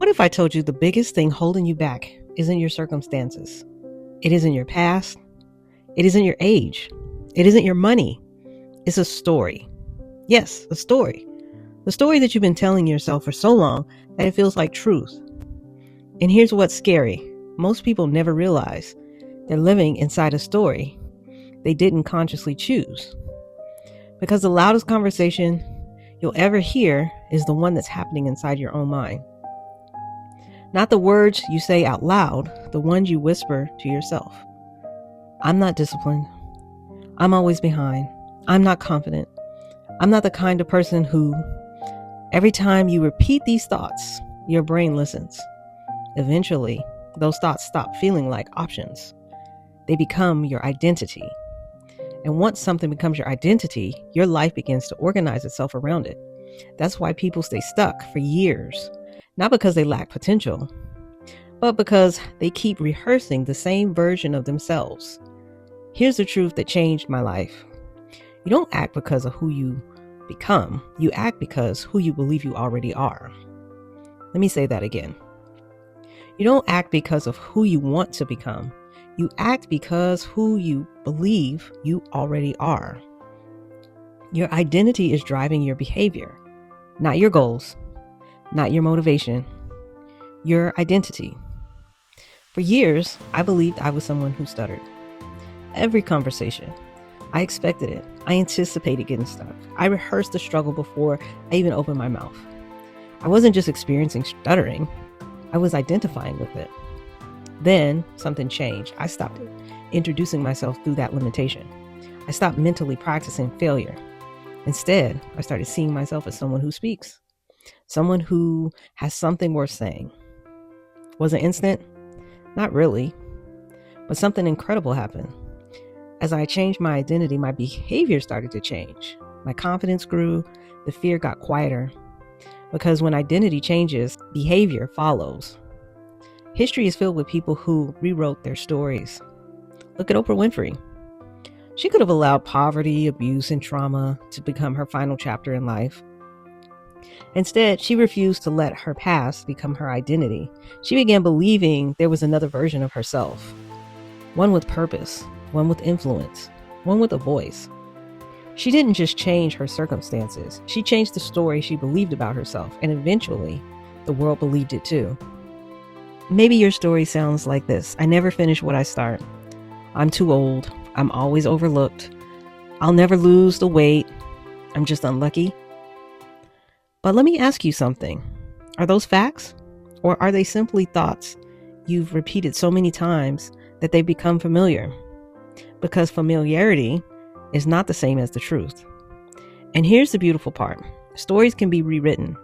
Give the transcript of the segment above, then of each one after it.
What if I told you the biggest thing holding you back isn't your circumstances? It isn't your past. It isn't your age. It isn't your money. It's a story. Yes, a story. The story that you've been telling yourself for so long that it feels like truth. And here's what's scary. Most people never realize they're living inside a story they didn't consciously choose. Because the loudest conversation you'll ever hear is the one that's happening inside your own mind. Not the words you say out loud, the ones you whisper to yourself. I'm not disciplined. I'm always behind. I'm not confident. I'm not the kind of person who, every time you repeat these thoughts, your brain listens. Eventually, those thoughts stop feeling like options. They become your identity. And once something becomes your identity, your life begins to organize itself around it. That's why people stay stuck for years. Not because they lack potential, but because they keep rehearsing the same version of themselves. Here's the truth that changed my life. You don't act because of who you become. You act because who you believe you already are. Let me say that again. You don't act because of who you want to become. You act because who you believe you already are. Your identity is driving your behavior, not your goals, not your motivation, your identity. For years, I believed I was someone who stuttered. Every conversation, I expected it. I anticipated getting stuck. I rehearsed the struggle before I even opened my mouth. I wasn't just experiencing stuttering, I was identifying with it. Then something changed. I stopped introducing myself through that limitation. I stopped mentally practicing failure. Instead, I started seeing myself as someone who speaks. Someone who has something worth saying. Was it instant? Not really. But something incredible happened. As I changed my identity, my behavior started to change. My confidence grew. The fear got quieter. Because when identity changes, behavior follows. History is filled with people who rewrote their stories. Look at Oprah Winfrey. She could have allowed poverty, abuse, and trauma to become her final chapter in life. Instead, she refused to let her past become her identity. She began believing there was another version of herself. One with purpose, one with influence, one with a voice. She didn't just change her circumstances. She changed the story she believed about herself, and eventually, the world believed it too. Maybe your story sounds like this. I never finish what I start. I'm too old. I'm always overlooked. I'll never lose the weight. I'm just unlucky. But let me ask you something. Are those facts? Or are they simply thoughts you've repeated so many times that they've become familiar? Because familiarity is not the same as the truth. And here's the beautiful part. Stories can be rewritten.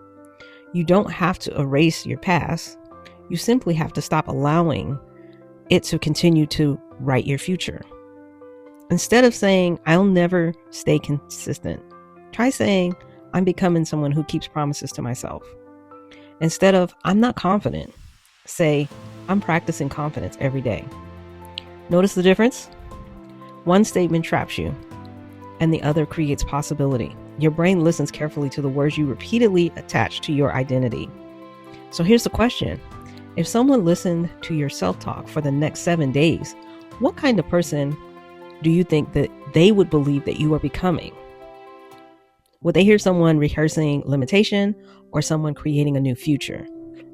You don't have to erase your past. You simply have to stop allowing it to continue to write your future. Instead of saying, I'll never stay consistent, try saying, I'm becoming someone who keeps promises to myself. Instead of, I'm not confident, say, I'm practicing confidence every day. Notice the difference? One statement traps you, and the other creates possibility. Your brain listens carefully to the words you repeatedly attach to your identity. So here's the question. If someone listened to your self-talk for the next 7 days, what kind of person do you think that they would believe that you are becoming? Would they hear someone rehearsing limitation or someone creating a new future?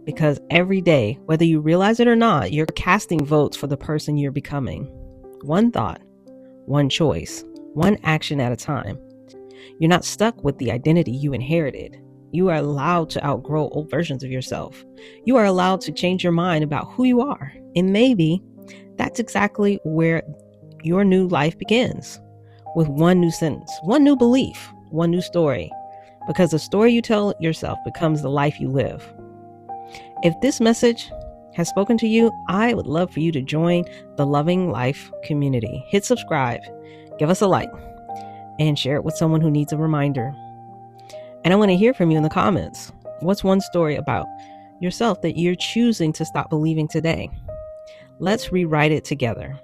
Because every day, whether you realize it or not, you're casting votes for the person you're becoming. One thought, one choice, one action at a time. You're not stuck with the identity you inherited. You are allowed to outgrow old versions of yourself. You are allowed to change your mind about who you are. And maybe that's exactly where your new life begins. With one new sentence, one new belief, one new story. Because the story you tell yourself becomes the life you live. If this message has spoken to you, I would love for you to join the Loving Life community. Hit subscribe, give us a like, and share it with someone who needs a reminder. And I want to hear from you in the comments. What's one story about yourself that you're choosing to stop believing today? Let's rewrite it together.